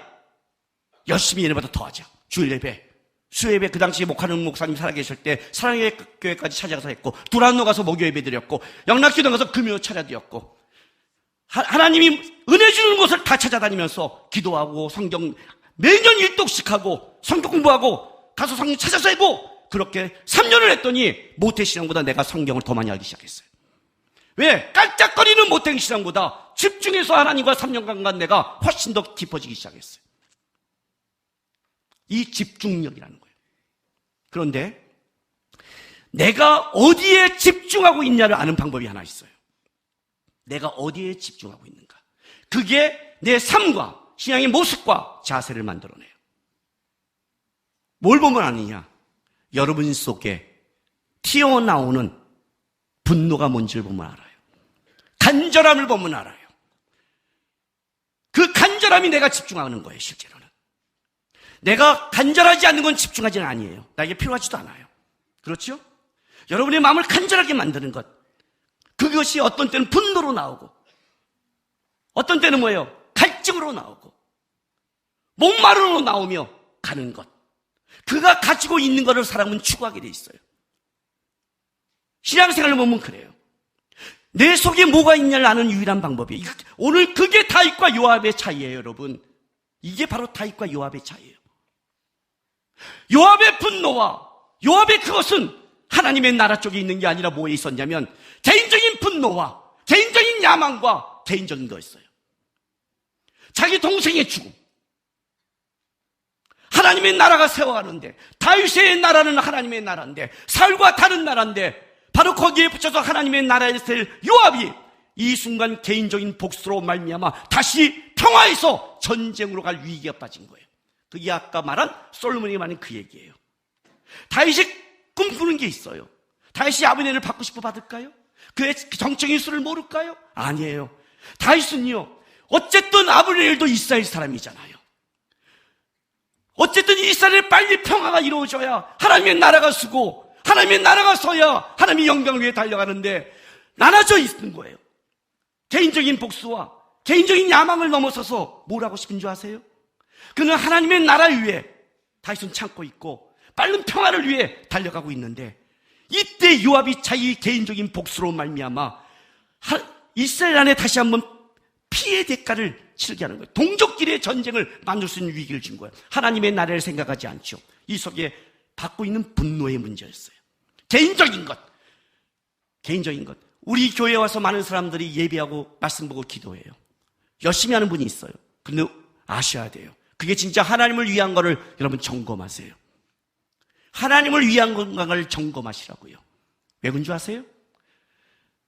열심히 예배보다 더 하자. 주일 예배, 수요예배, 그 당시에 목하는 목사님 살아계실 때 사랑의 교회까지 찾아가서 했고, 두란노 가서 목요 예배 드렸고, 영락기도 가서 금요 차려드렸고, 하나님이 은혜 주는 곳을 다 찾아다니면서 기도하고 성경 매년 일독씩 하고 성경 공부하고 가서 성경 찾아서 해고, 그렇게 3년을 했더니 모태신앙보다 내가 성경을 더 많이 알기 시작했어요. 왜? 깔짝거리는 모태신앙보다 집중해서 하나님과 3년간 내가 훨씬 더 깊어지기 시작했어요. 이 집중력이라는 거예요. 그런데 내가 어디에 집중하고 있냐를 아는 방법이 하나 있어요. 내가 어디에 집중하고 있는가. 그게 내 삶과 신앙의 모습과 자세를 만들어내요. 뭘 보면 아느냐? 여러분 속에 튀어나오는 분노가 뭔지를 보면 알아요. 간절함을 보면 알아요. 그 간절함이 내가 집중하는 거예요, 실제로는. 내가 간절하지 않는 건 집중하지는 아니에요. 나에게 필요하지도 않아요. 그렇죠? 여러분의 마음을 간절하게 만드는 것. 그것이 어떤 때는 분노로 나오고, 어떤 때는 뭐예요? 갈증으로 나오고, 목마름으로 나오며 가는 것. 그가 가지고 있는 것을 사람은 추구하게 돼 있어요. 신앙생활을 보면 그래요. 내 속에 뭐가 있냐를 아는 유일한 방법이에요. 오늘 그게 다윗과 요압의 차이예요, 여러분. 이게 바로 다윗과 요압의 차이예요. 요압의 분노와 요압의 그것은 하나님의 나라 쪽에 있는 게 아니라 뭐에 있었냐면 개인적인 분노와 개인적인 야망과 개인적인 거였어요. 자기 동생의 죽음. 하나님의 나라가 세워가는데, 다윗의 나라는 하나님의 나라인데, 사울과 다른 나라인데, 바로 거기에 붙여서 하나님의 나라에 있을 요압이 이 순간 개인적인 복수로 말미암아 다시 평화에서 전쟁으로 갈 위기가 빠진 거예요. 그게 아까 말한 솔로몬이 말한 그 얘기예요. 다윗이 꿈꾸는 게 있어요. 다윗이 아브넬을 받고 싶어 받을까요? 그의 정적인 수를 모를까요? 아니에요. 다윗은요, 어쨌든 아브넬도 이스라엘 사람이잖아요. 어쨌든 이스라엘에 빨리 평화가 이루어져야 하나님의 나라가 서고, 하나님의 나라가 서야 하나님의 영광을 위해 달려가는데 나눠져 있는 거예요. 개인적인 복수와 개인적인 야망을 넘어서서 뭘 하고 싶은 줄 아세요? 그는 하나님의 나라 위에 다윗은 참고 있고 빠른 평화를 위해 달려가고 있는데, 이때 요압이 자기 개인적인 복수로 말미암아 이스라엘 안에 다시 한번 피해 대가를 치르게 하는 거예요. 동족끼리의 전쟁을 만들 수 있는 위기를 준 거예요. 하나님의 나라를 생각하지 않죠. 이 속에 받고 있는 분노의 문제였어요. 개인적인 것. 우리 교회에 와서 많은 사람들이 예배하고 말씀 보고 기도해요. 열심히 하는 분이 있어요. 근데 아셔야 돼요. 그게 진짜 하나님을 위한 거를 여러분 점검하세요. 하나님을 위한 건가를 점검하시라고요. 왜 그런 줄 아세요?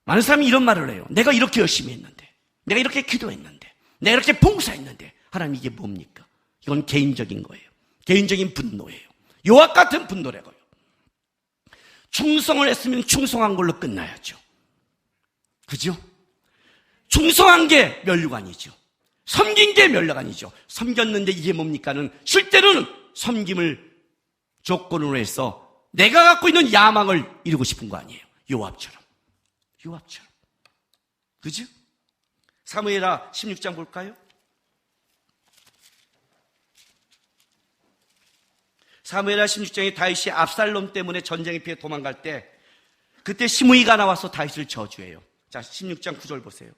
많은 사람이 이런 말을 해요. 내가 이렇게 열심히 했는데, 내가 이렇게 기도했는데, 내가 이렇게 봉사했는데 하나님 이게 뭡니까? 이건 개인적인 거예요. 개인적인 분노예요. 요압 같은 분노라고요. 충성을 했으면 충성한 걸로 끝나야죠. 그죠? 충성한 게 면류관이죠. 섬긴 게 면류관이죠. 섬겼는데 이게 뭡니까는 실제로는 섬김을 조건으로 해서 내가 갖고 있는 야망을 이루고 싶은 거 아니에요. 요압처럼. 그죠? 사무엘하 16장 볼까요? 사무엘하 16장에 다윗이 압살롬 때문에 전쟁에 피해 도망갈 때 그때 시므이가 나와서 다윗을 저주해요. 자, 16장 9절 보세요.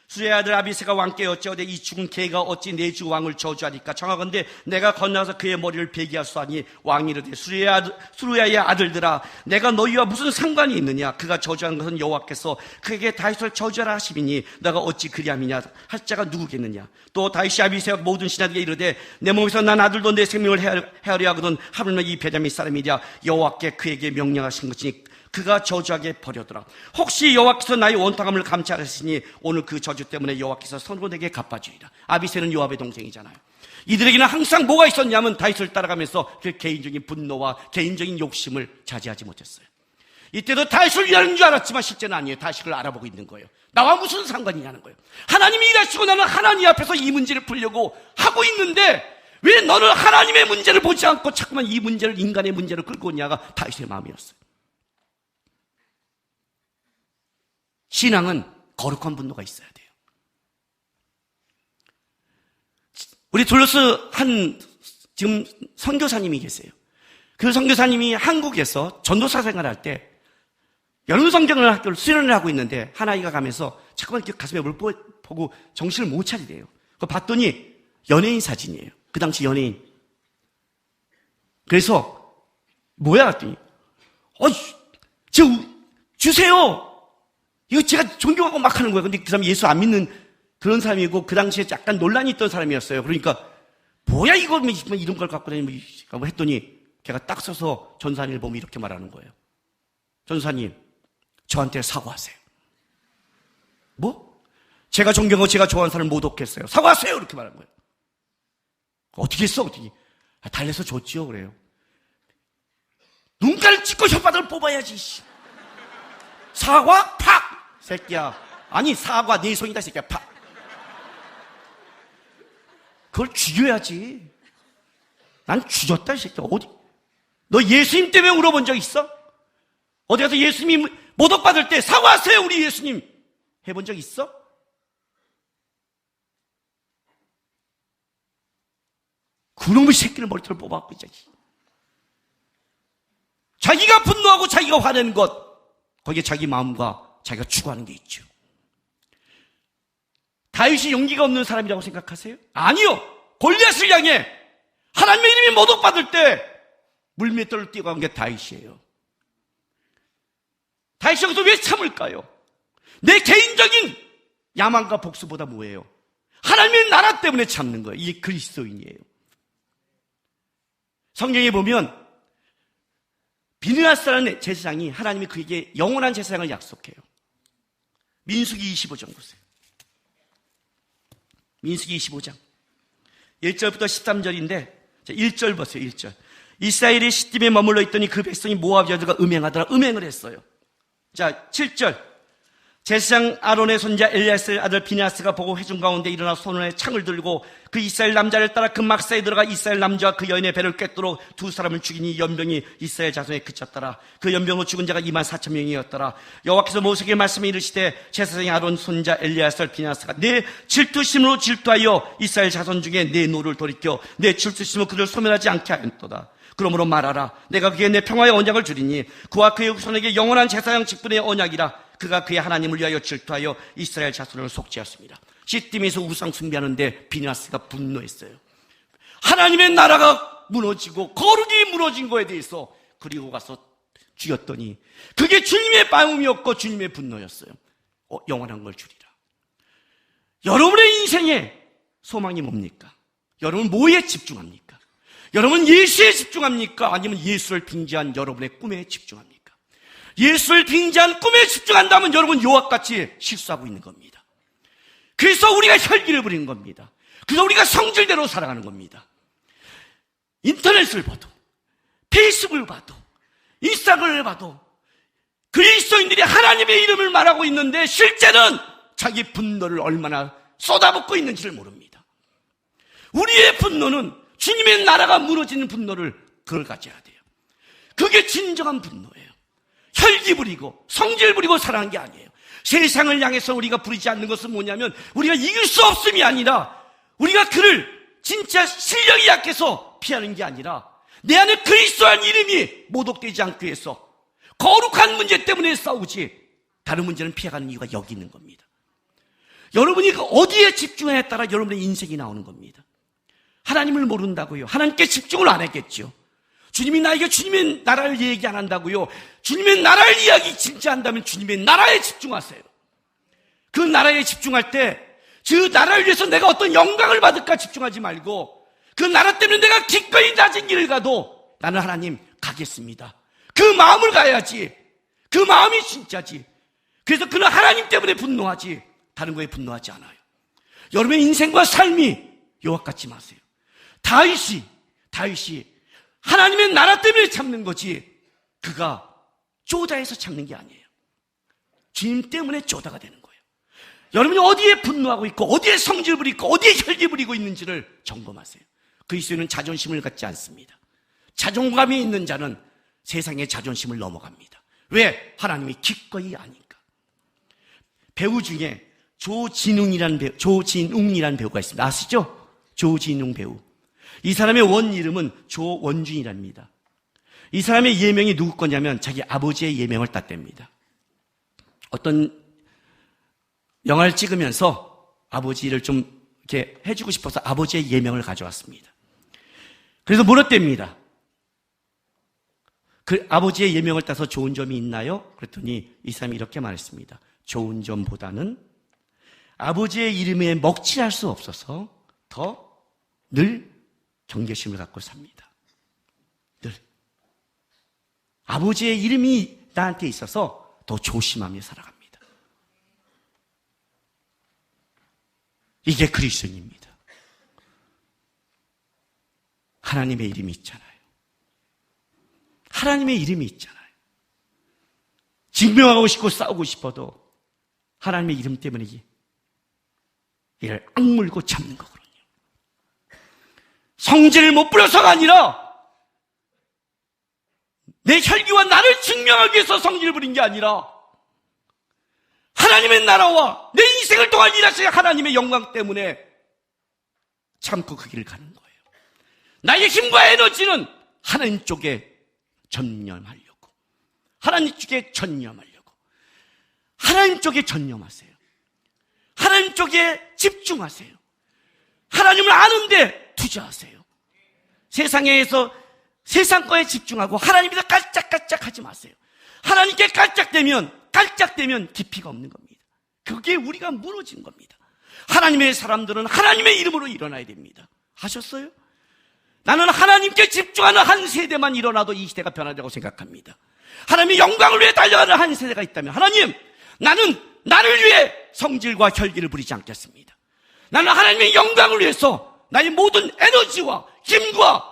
수레의 아들 아비새가 왕께 어찌하되 이 죽은 개가 어찌 내 주 왕을 저주하니까 청하건대 내가 건너가서 그의 머리를 베기하소하니 왕이 이르되 수르야의 아들들아 내가 너희와 무슨 상관이 있느냐 그가 저주한 것은 여호와께서 그에게 다윗을 저주하라 하심이니 내가 어찌 그리함이냐 할 자가 누구겠느냐. 또 다윗이 아비새와 모든 신하들에게 이르되 내 몸에서 난 아들도 내 생명을 헤아려 하거든 하물며 이 베냐민 사람이랴 여호와께 그에게 명령하신 것이니 그가 저주하게 버려더라. 혹시 여호와께서 나의 원통함을 감찰하시니 오늘 그 저주 때문에 여호와께서 선원에게 갚아주리라. 아비새는 요압의 동생이잖아요. 이들에게는 항상 뭐가 있었냐면 다윗을 따라가면서 그 개인적인 분노와 개인적인 욕심을 자제하지 못했어요. 이때도 다윗을 위하는 줄 알았지만 실제는 아니에요. 다윗을 알아보고 있는 거예요. 나와 무슨 상관이냐는 거예요. 하나님이 일하시고 나는 하나님 앞에서 이 문제를 풀려고 하고 있는데 왜 너는 하나님의 문제를 보지 않고 자꾸만 이 문제를 인간의 문제로 끌고 오냐가 다윗의 마음이었어요. 신앙은 거룩한 분노가 있어야 돼요. 우리 둘러스 지금 선교사님이 계세요. 그 선교사님이 한국에서 전도사 생활할 때 여름 성경을 학교를 수련을 하고 있는데 한 아이가 가면서 자꾸만 가슴에 뭘 보고 정신을 못 차리래요. 그거 봤더니 연예인 사진이에요. 그 당시 연예인. 그래서 뭐야 했더니 저 주세요. 이거 제가 존경하고 막 하는 거예요. 근데 그 사람이 예수 안 믿는 그런 사람이고 그 당시에 약간 논란이 있던 사람이었어요. 그러니까 뭐야 이거 이런 걸 갖고 다니면 했더니 걔가 딱 서서 전사님을 보면 이렇게 말하는 거예요. 전사님 저한테 사과하세요. 뭐? 제가 존경하고 제가 좋아하는 사람을 모독했어요. 사과하세요 이렇게 말하는 거예요. 어떻게 했어? 어떻게? 달래서 줬지요 그래요. 눈깔을 찍고 혓바닥을 뽑아야지. 사과? 팍! 새끼야. 아니 사과 네 손이다 새끼야. 팍! 그걸 죽여야지. 난 죽였다 이 새끼야. 어디? 너 예수님 때문에 울어본 적 있어? 어디 가서 예수님 모독받을 때 사과하세요 우리 예수님 해본 적 있어? 그놈의 새끼를 머리털 뽑아갖고 자기가 분노하고 자기가 화내는 것 거기에 자기 마음과 자기가 추구하는 게 있죠. 다윗이 용기가 없는 사람이라고 생각하세요? 아니요. 골리앗을 향해 하나님의 이름이 모독받을 때 물맷돌을 뛰어간 게 다윗이에요. 다윗이 여기서 왜 참을까요? 내 개인적인 야망과 복수보다 뭐예요? 하나님의 나라 때문에 참는 거예요. 이게 그리스도인이에요. 성경에 보면 비느하스라는 제사장이 하나님이 그에게 영원한 제사장을 약속해요. 민수기 25장 보세요. 민수기 25장 1절부터 13절인데 1절 보세요. 1절. 이스라엘이 시딤에 머물러 있더니 그 백성이 모압 여자가 음행하더라. 음행을 했어요. 자 7절. 제사장 아론의 손자 엘리야스의 아들 비느하스가 보고 회중 가운데 일어나 손에 창을 들고 그 이스라엘 남자를 따라 금막사에 들어가 이스라엘 남자와 그 여인의 배를 꿰도록 두 사람을 죽이니 연병이 이스라엘 자손에 그쳤더라. 그 연병으로 죽은 자가 24,000명이었더라. 여호와께서 모세에게 말씀해 이르시되 제사장이 아론 손자 엘리야스 비느하스가 내 질투심으로 질투하여 이스라엘 자손 중에 내 노를 돌이켜 내 질투심으로 그를 소멸하지 않게 하였도다. 그러므로 말하라. 내가 그에게 내 평화의 언약을 주리니 그와 그의 후손에게 영원한 제사장 직분의 언약이라. 그가 그의 하나님을 위하여 질투하여 이스라엘 자손을 속죄하였습니다. 시딤에서 우상 숭배하는데 비느하스가 분노했어요. 하나님의 나라가 무너지고 거룩이 무너진 거에 대해서 그리고 가서 죽였더니 그게 주님의 마음이었고 주님의 분노였어요. 영원한 걸 주리라. 여러분의 인생에 소망이 뭡니까? 여러분 뭐에 집중합니까? 여러분 예수에 집중합니까? 아니면 예수를 빙자한 여러분의 꿈에 집중합니까? 예수를 빙자한 꿈에 집중한다면 여러분 요압같이 실수하고 있는 겁니다. 그래서 우리가 혈기를 부리는 겁니다. 그래서 우리가 성질대로 살아가는 겁니다. 인터넷을 봐도, 페이스북을 봐도, 인스타그램을 봐도 그리스도인들이 하나님의 이름을 말하고 있는데 실제는 자기 분노를 얼마나 쏟아붓고 있는지를 모릅니다. 우리의 분노는 주님의 나라가 무너지는 분노를 그걸 가져야 돼요. 그게 진정한 분노예요. 혈기 부리고 성질 부리고 살아가는 게 아니에요. 세상을 향해서 우리가 부리지 않는 것은 뭐냐면 우리가 이길 수 없음이 아니라 우리가 그를 진짜 실력이 약해서 피하는 게 아니라 내 안에 그리스도란 이름이 모독되지 않기 위해서 거룩한 문제 때문에 싸우지 다른 문제는 피해가는 이유가 여기 있는 겁니다. 여러분이 어디에 집중하냐에 따라 여러분의 인생이 나오는 겁니다. 하나님을 모른다고요? 하나님께 집중을 안 했겠죠. 주님이 나에게 주님의 나라를 얘기 안 한다고요? 주님의 나라를 이야기 진짜 한다면 주님의 나라에 집중하세요. 그 나라에 집중할 때 그 나라를 위해서 내가 어떤 영광을 받을까 집중하지 말고 그 나라 때문에 내가 기꺼이 낮은 길을 가도 나는 하나님 가겠습니다. 그 마음을 가야지. 그 마음이 진짜지. 그래서 그는 하나님 때문에 분노하지 다른 거에 분노하지 않아요. 여러분의 인생과 삶이 요압 같지 마세요. 다윗이 하나님의 나라 때문에 참는 거지 그가 쪼다해서 참는 게 아니에요. 주님 때문에 쪼다가 되는 거예요. 여러분이 어디에 분노하고 있고 어디에 성질 부리고 어디에 혈기 부리고 있는지를 점검하세요. 그리스도인은 자존심을 갖지 않습니다. 자존감이 있는 자는 세상의 자존심을 넘어갑니다. 왜? 하나님이 기꺼이 아니까. 배우 중에 조진웅이라는 배우가 있습니다. 아시죠? 조진웅 배우. 이 사람의 원 이름은 조원준이랍니다. 이 사람의 예명이 누구 거냐면 자기 아버지의 예명을 땄답니다. 어떤 영화를 찍으면서 아버지를 좀 이렇게 해주고 싶어서 아버지의 예명을 가져왔습니다. 그래서 물었답니다. 그 아버지의 예명을 따서 좋은 점이 있나요? 그랬더니 이 사람이 이렇게 말했습니다. 좋은 점보다는 아버지의 이름에 먹칠할 수 없어서 더 늘 경계심을 갖고 삽니다. 늘. 아버지의 이름이 나한테 있어서 더 조심하며 살아갑니다. 이게 그리스도인입니다. 하나님의 이름이 있잖아요. 하나님의 이름이 있잖아요. 증명하고 싶고 싸우고 싶어도 하나님의 이름 때문에 이를 악물고 참는 거거든요. 성질을 못 부려서가 아니라 내 혈기와 나를 증명하기 위해서 성질을 부린 게 아니라 하나님의 나라와 내 인생을 동안 일하시는 하나님의 영광 때문에 참고 그 길을 가는 거예요. 나의 힘과 에너지는 하나님 쪽에 전념하려고. 하나님 쪽에 전념하려고. 하나님 쪽에 전념하세요. 하나님 쪽에 집중하세요. 하나님을 아는데 투자하세요. 세상에서 세상 거에 집중하고 하나님에서 깔짝깔짝 하지 마세요. 하나님께 깔짝대면 깊이가 없는 겁니다. 그게 우리가 무너진 겁니다. 하나님의 사람들은 하나님의 이름으로 일어나야 됩니다. 하셨어요? 나는 하나님께 집중하는 한 세대만 일어나도 이 시대가 변화되고 생각합니다. 하나님의 영광을 위해 달려가는 한 세대가 있다면 하나님, 나는 나를 위해 성질과 혈기를 부리지 않겠습니다. 나는 하나님의 영광을 위해서 나의 모든 에너지와 힘과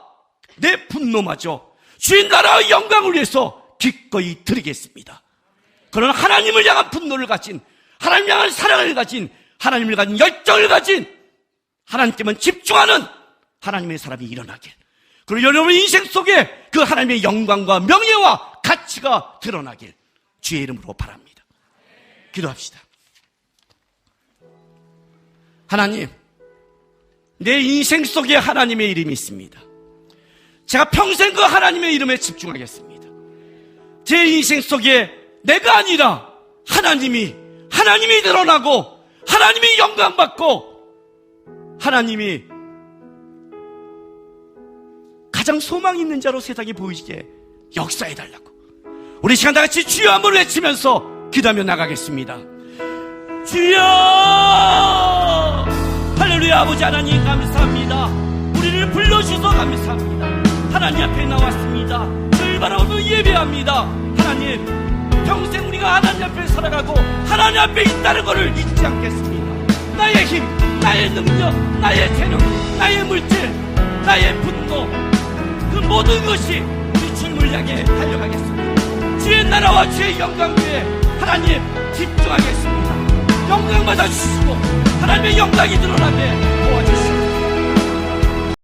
내 분노마저 주인 나라의 영광을 위해서 기꺼이 드리겠습니다. 그런 하나님을 향한 분노를 가진, 하나님을 향한 사랑을 가진, 하나님을 가진 열정을 가진, 하나님께만 집중하는 하나님의 사람이 일어나길. 그리고 여러분의 인생 속에 그 하나님의 영광과 명예와 가치가 드러나길 주의 이름으로 바랍니다. 기도합시다. 하나님, 내 인생 속에 하나님의 이름이 있습니다. 제가 평생 그 하나님의 이름에 집중하겠습니다. 제 인생 속에 내가 아니라 하나님이 드러나고 하나님이 영광받고 하나님이 가장 소망 있는 자로 세상에 보이시게 역사해달라고 우리 시간 다같이 주여 한번 외치면서 기도하며 나가겠습니다. 주여! 할렐루야. 아버지 하나님 감사합니다. 우리를 불러주셔서 감사합니다. 하나님 앞에 나왔습니다. 주를 바라보며 예배합니다. 하나님, 평생 우리가 하나님 앞에 살아가고 하나님 앞에 있다는 것을 잊지 않겠습니다. 나의 힘, 나의 능력, 나의 재능, 나의 물질, 나의 분노, 그 모든 것이 우리 주님을 향해 달려가겠습니다. 주의 나라와 주의 영광 위에 하나님 집중하겠습니다. 영광 받아주시고 하나님의 영광이 드러나며